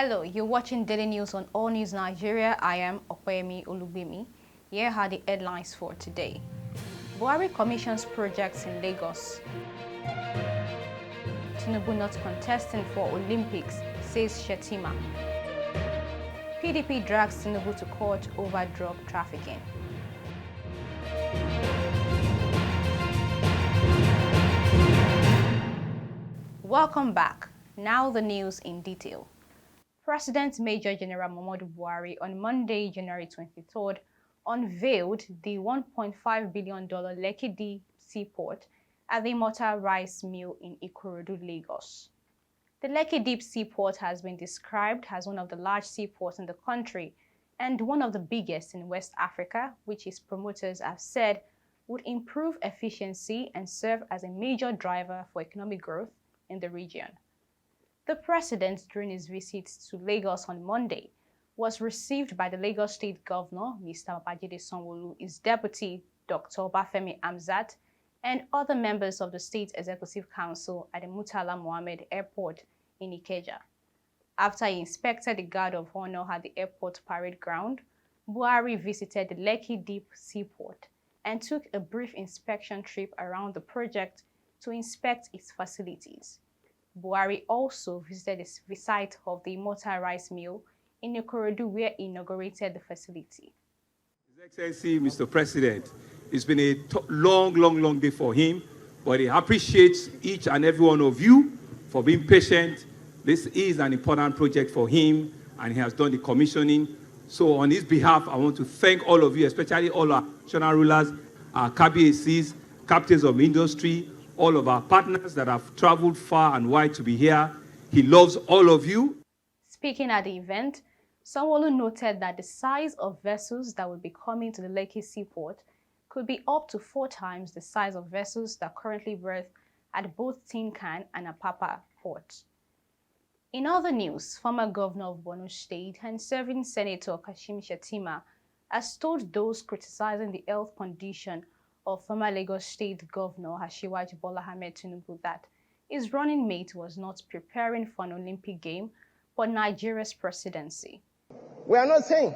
Hello, you're watching Daily News on All News Nigeria. I am Opeyemi Olugbemi. Here are the headlines for today. BUHARI commissions projects in Lagos. Tinubu not contesting for Olympics, says SHETTIMA. PDP drags Tinubu to court over drug trafficking. Welcome back. Now the news in detail. President Major General Muhammadu Buhari on Monday, January 23rd, unveiled the $1.5 billion Lekki Deep Seaport at the Immortal Rice Mill in Ikorodu, Lagos. The Lekki Deep Seaport has been described as one of the large seaports in the country and one of the biggest in West Africa, which its promoters have said would improve efficiency and serve as a major driver for economic growth in the region. The president, during his visit to Lagos on Monday, was received by the Lagos State Governor, Mr. Babajide Sanwo-Olu, his deputy, Dr. Obafemi Hamzat, and other members of the State Executive Council at the Murtala Mohammed Airport in Ikeja. After he inspected the guard of honor at the airport parade ground, Buhari visited the Lekki Deep Seaport and took a brief inspection trip around the project to inspect its facilities. Buhari also visited the site of the Immortal Rice Mill in Ikorodu, where he inaugurated the facility. His Excellency, Mr. President, it's been a long day for him, but he appreciates each and every one of you for being patient. This is an important project for him, and he has done the commissioning. So on his behalf, I want to thank all of you, especially all our national rulers, our KBACs, captains of industry, all of our partners that have traveled far and wide to be here. He loves all of you. Speaking at the event, Sanwo-Olu noted that the size of vessels that will be coming to the Lekki Seaport could be up to 4 times the size of vessels that currently berth at both Tin Can and Apapa ports. In other news, former governor of Borno State and serving Senator Kashim Shettima has told those criticizing the health condition of former Lagos State Governor Asiwaju Bola Ahmed Tinubu that his running mate was not preparing for an Olympic game but Nigeria's presidency. We are not saying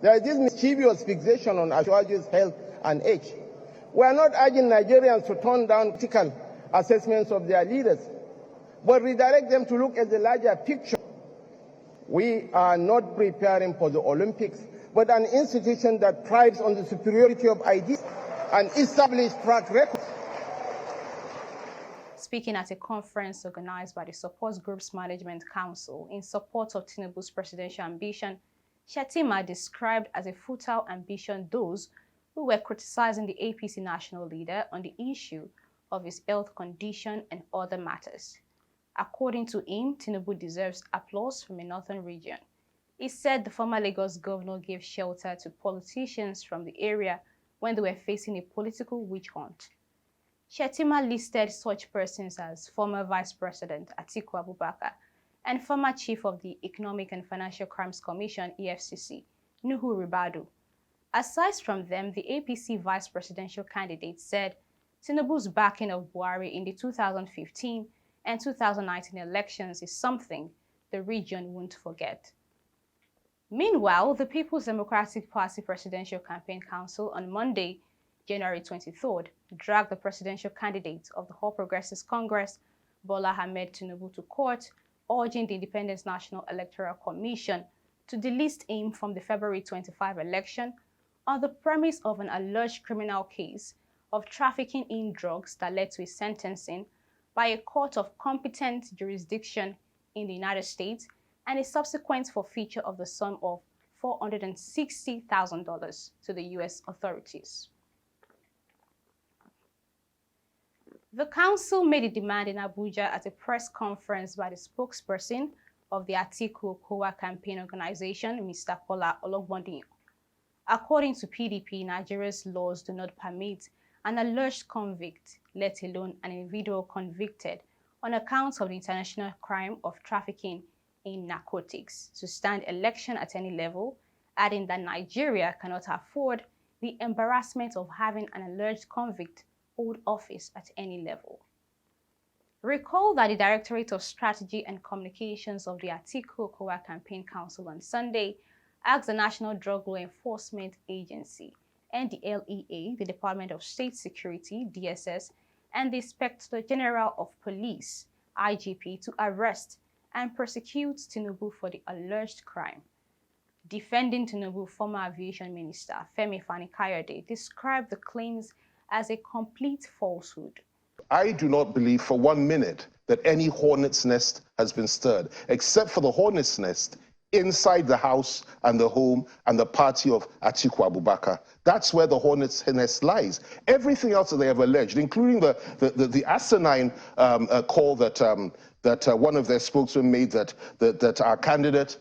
there is this mischievous fixation on Asiwaju's health and age. We are not urging Nigerians to turn down critical assessments of their leaders, but redirect them to look at the larger picture. We are not preparing for the Olympics, but an institution that thrives on the superiority of ideas and established track record. Speaking at a conference organized by the Support Groups Management Council in support of Tinubu's presidential ambition, Shettima described as a futile ambition those who were criticizing the APC national leader on the issue of his health condition and other matters. According to him, Tinubu deserves applause from a northern region. He said the former Lagos governor gave shelter to politicians from the area when they were facing a political witch hunt. Shettima listed such persons as former Vice President Atiku Abubakar and former Chief of the Economic and Financial Crimes Commission, EFCC, Nuhu Ribadu. Aside from them, the APC vice presidential candidate said Tinubu's backing of Buhari in the 2015 and 2019 elections is something the region won't forget. Meanwhile, the People's Democratic Party Presidential Campaign Council on Monday, January 23rd, dragged the presidential candidate of the All Progressives Congress, Bola Ahmed Tinubu, to court, urging the Independent National Electoral Commission to delist him from the February 25 election on the premise of an alleged criminal case of trafficking in drugs that led to his sentencing by a court of competent jurisdiction in the United States and a subsequent forfeiture of the sum of $460,000 to the U.S. authorities. The council made a demand in Abuja at a press conference by the spokesperson of the Atiku Okowa campaign organization, Mr. Kola Ologbondiyan. According to PDP, Nigeria's laws do not permit an alleged convict, let alone an individual convicted on account of the international crime of trafficking in narcotics, to stand election at any level, adding that Nigeria cannot afford the embarrassment of having an alleged convict hold office at any level. Recall that the Directorate of Strategy and Communications of the Atiku-Okowa Campaign Council on Sunday asked the National Drug Law Enforcement Agency, NDLEA, the Department of State Security, DSS, and the Inspector General of Police, IGP, to arrest and prosecute Tinubu for the alleged crime. Defending Tinubu, former Aviation Minister Femi Fani-Kayode described the claims as a complete falsehood. I do not believe for 1 minute that any hornet's nest has been stirred, except for the hornet's nest inside the house and the home and the party of Atiku Abubakar. That's where the hornet's nest lies. Everything else that they have alleged, including the asinine call that one of their spokesmen made that our candidate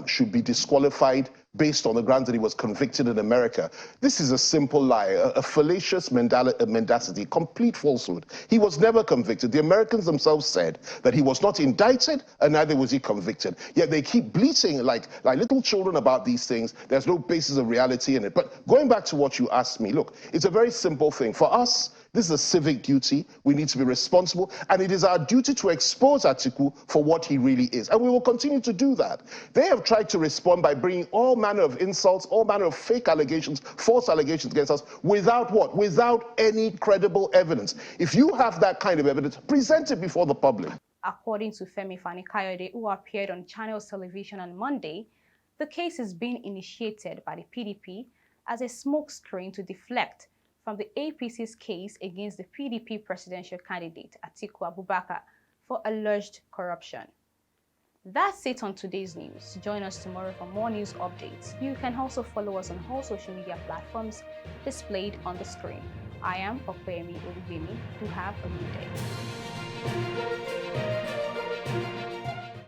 should be disqualified based on the grounds that he was convicted in America. This is a simple lie, a fallacious mendacity, complete falsehood. He was never convicted. The Americans themselves said that he was not indicted and neither was he convicted. Yet they keep bleating like little children about these things. There's no basis of reality in it. But going back to what you asked me, look, it's a very simple thing. For us, this is a civic duty. We need to be responsible. And it is our duty to expose Atiku for what he really is. And we will continue to do that. They have tried to respond by bringing all manner of insults, all manner of fake allegations, false allegations against us, without what? Without any credible evidence. If you have that kind of evidence, present it before the public. According to Femi Fani-Kayode, who appeared on Channels Television on Monday, the case is being initiated by the PDP as a smokescreen to deflect from the APC's case against the PDP presidential candidate Atiku Abubakar for alleged corruption. That's it on today's news. Join us tomorrow for more news updates. You can also follow us on all social media platforms displayed on the screen. I am Okwemi Olubemi. Do have a good day.